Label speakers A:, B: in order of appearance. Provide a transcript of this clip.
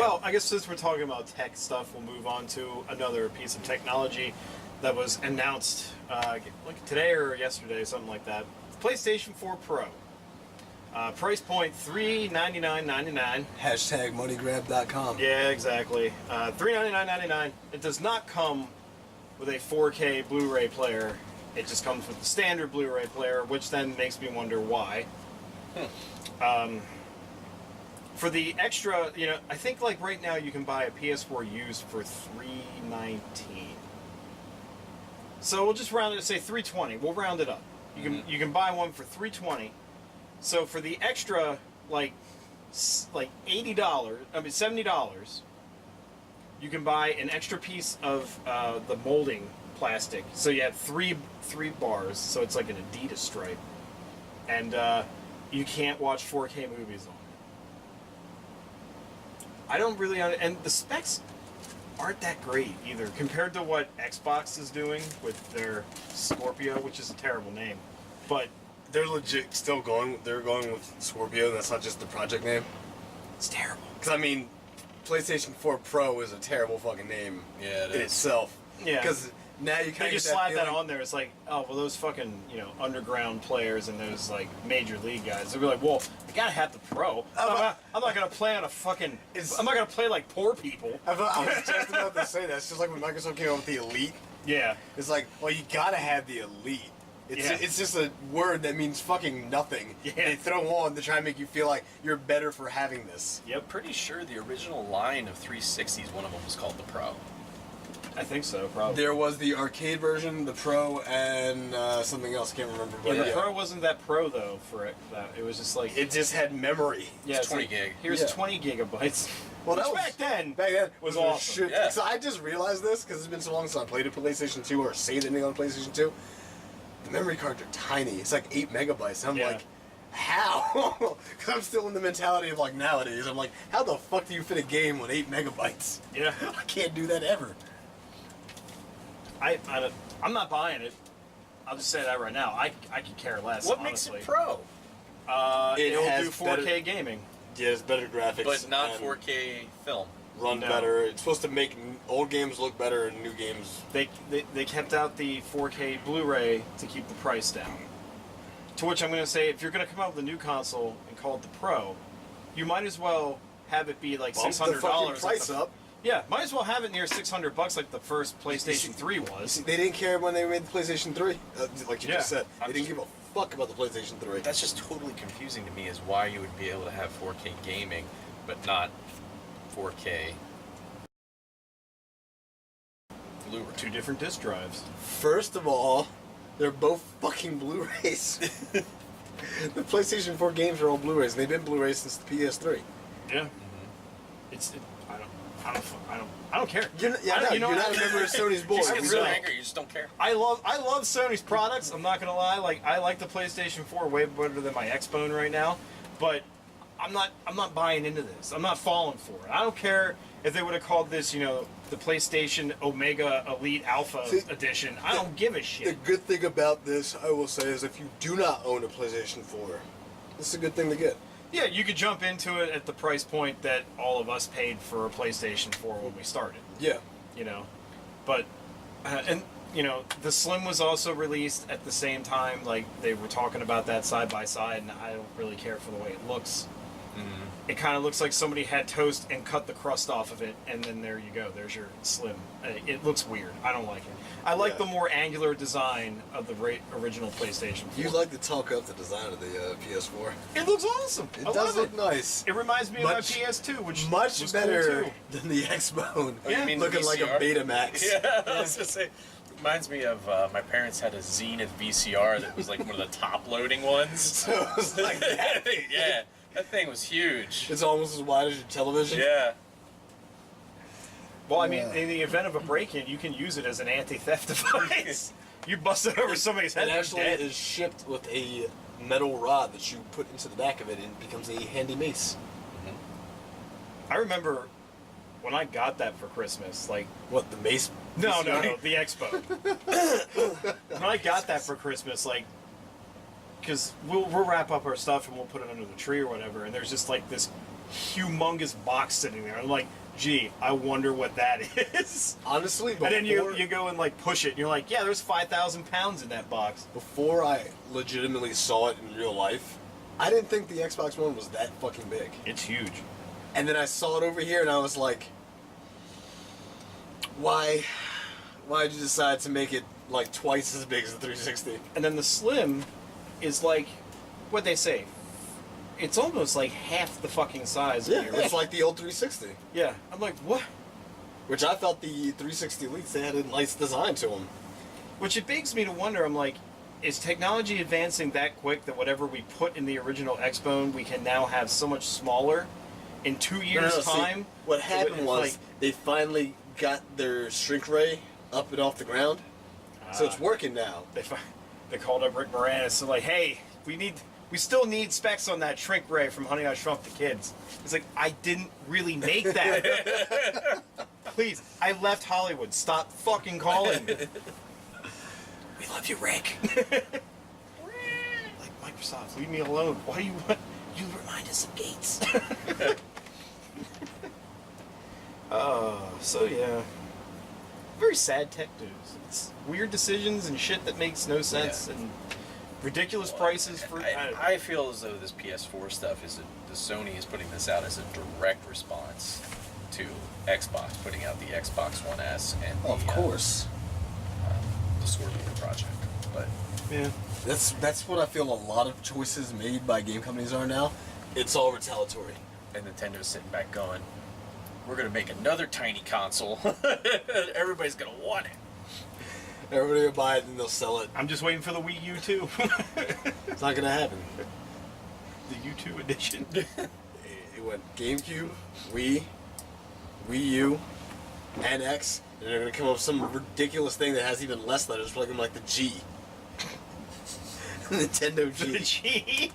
A: Well, I guess since we're talking about tech stuff, we'll move on to another piece of technology that was announced like today or yesterday, something like that. PlayStation 4 Pro. Price point $399.99.
B: Hashtag moneygrab.com.
A: Yeah, exactly. $399.99. It does not come with a 4K Blu-ray player. It just comes with the standard Blu-ray player, which then makes me wonder why. For the extra, I think like right now you can buy a PS4 used for $319. So we'll just round it to say $320. We'll round it up. You can buy one for $320. So for the extra like $80, $70, you can buy an extra piece of the molding plastic. So you have three bars, so it's like an Adidas stripe, and you can't watch 4K movies on it. I don't really and the specs aren't that great either compared to what Xbox is doing with their Scorpio, which is a terrible name, but
C: they're legit still going. They're going with Scorpio. That's not just the project name.
A: it's terrible.
C: Because I mean, PlayStation 4 Pro is a terrible fucking name in itself.
A: Yeah.
C: Because now you
A: They
C: kind of
A: just slap that on there. It's like, oh, well, those fucking, underground players and those, like, major league guys, they'll be like, well, I gotta have the pro. I'm not gonna play on a fucking... I'm not gonna play like poor people.
C: I was just about to say that. It's just like when Microsoft came out with the Elite.
A: Yeah.
C: It's like, well, you gotta have the Elite. It's just a word that means fucking nothing.
A: Yeah.
C: They throw on to try and make you feel like you're better for having this.
A: Yep.
D: Pretty sure the original line of 360s, one of them was called the Pro.
A: I think so, probably.
C: There was the arcade version, the Pro, and something else. I can't remember.
A: Yeah, the Pro wasn't that pro, though, for it. It was just like...
C: It just had memory.
A: Yeah,
D: it's 20 gig.
A: Here's 20 gigabytes.
C: Well,
A: Which
C: that was,
A: back then
C: was
A: awesome.
C: Shit. Yeah. So I just realized this because it's been so long since I played a PlayStation 2 or saved anything on PlayStation 2. The memory cards are tiny. It's like 8 megabytes. I'm like, how? Because I'm still in the mentality of like nowadays. I'm like, how the fuck do you fit a game with 8 megabytes?
A: Yeah.
C: I can't do that ever.
A: I'm not buying it. I'll just say that right now. I could care less.
D: What
A: honestly.
D: makes it Pro?
A: It'll
C: has
A: do 4K
C: better-
A: gaming.
C: Yeah, it's better graphics.
D: But not
C: and
D: 4K film.
C: Run
A: No.
C: better. It's supposed to make old games look better and new games.
A: They kept out the 4K Blu-ray to keep the price down. To which I'm going to say, if you're going to come out with a new console and call it the Pro, you might as well have it be like
C: Bump
A: $600.
C: the fucking price up.
A: Yeah, might as well have it near $600 like the first PlayStation 3 was.
C: They didn't care when they made the PlayStation 3, like you just said. They
D: I'm
C: didn't give a fuck about the PlayStation 3.
D: That's just totally confusing to me, is why you would be able to have 4K gaming, but not 4K Blu-ray.
A: Two different disc drives.
C: First of all, they're both fucking Blu-rays. The PlayStation 4 games are all Blu-rays, and they've been Blu-rays since the PS3.
A: Yeah. I don't care.
C: You're not a member of Sony's board.
D: You just get so
A: really-
D: angry, you just don't care.
A: I love Sony's products. I'm not gonna lie. Like, I like the PlayStation 4 way better than my Xbone right now, but I'm not buying into this. I'm not falling for it. I don't care if they would have called this, the PlayStation Omega Elite Alpha Edition. I don't give a
C: The
A: shit.
C: good thing about this, I will say, is if you do not own a PlayStation 4, this is a good thing to get.
A: Yeah, you could jump into it at the price point that all of us paid for a PlayStation 4 when we started.
C: Yeah.
A: But the Slim was also released at the same time. Like, they were talking about that side by side, and I don't really care for the way it looks. Mm-hmm. It kind of looks like somebody had toast and cut the crust off of it, and then there you go. There's your Slim. It looks weird. I don't like it. I like the more angular design of the original PlayStation 4.
C: You like to talk up the design of the PS4.
A: It looks awesome.
C: It
A: I
C: does
A: love
C: look nice.
A: It reminds me of my PS2, which
C: much
A: was
C: better
A: cool too.
C: than the Xbone.
D: Oh, you mean the
C: looking like a
D: VCR?
C: Betamax.
D: Yeah, I was gonna say, reminds me of my parents had a Zenith VCR that was like one of the top loading ones.
C: So it was like that.
D: Yeah, that thing was huge.
C: It's almost as wide as your television.
D: Yeah.
A: Well, I mean, in the event of a break-in, you can use it as an anti-theft device. You bust it over somebody's head.
C: And actually,
A: dead.
C: it is shipped with a metal rod that you put into the back of it, and it becomes a handy mace.
A: I remember when I got that for Christmas, like...
C: What, the mace?
A: No, the Expo. When I got that for Christmas, like... Because we'll wrap up our stuff and we'll put it under the tree or whatever, and there's just like this humongous box sitting there. I'm like, gee, I wonder what that is.
C: Honestly, before,
A: And then you go and like push it, and you're like, yeah, there's 5,000 pounds in that box.
C: before I legitimately saw it in real life, I didn't think the Xbox One was that fucking big.
A: It's huge.
C: And then I saw it over here, and I was like, why'd you decide to make it like twice as big as the 360?
A: And then the Slim is like, what'd they say? It's almost like half the fucking size of
C: Yeah,
A: the original.
C: it's like the old 360.
A: Yeah, I'm like, what?
C: Which I felt the 360 Elites, they had a nice design to them.
A: Which it begs me to wonder, I'm like, is technology advancing that quick that whatever we put in the original Xbone, we can now have so much smaller in 2 years'
C: see,
A: time?
C: what happened
A: It's
C: was
A: like,
C: they finally got their shrink ray up and off the ground, so it's working now.
A: they called up Rick Moranis and like, hey, we still need specs on that shrink ray from Honey, I Shrunk the Kids. It's like, I didn't really make that. Please, I left Hollywood. Stop fucking calling me. We love you, Rick. Like, Microsoft, leave me alone. Why do you want... You remind us of Gates. So yeah. Very sad tech news. It's weird decisions and shit that makes no sense and ridiculous prices for...
D: I feel as though this PS4 stuff the Sony is putting this out as a direct response to Xbox putting out the Xbox One S and the Scorpio project. But
A: yeah.
C: That's what I feel a lot of choices made by game companies are now. It's all retaliatory.
D: and Nintendo's sitting back going, "We're gonna make another tiny console. Everybody's gonna want it."
C: Everybody will buy it and they'll sell it.
A: I'm just waiting for the Wii U 2.
C: It's not gonna happen.
A: The U2 edition.
C: It went GameCube, Wii U, and X, and they're gonna come up with some ridiculous thing that has even less letters, like the G. Nintendo
A: The
C: G.
A: G.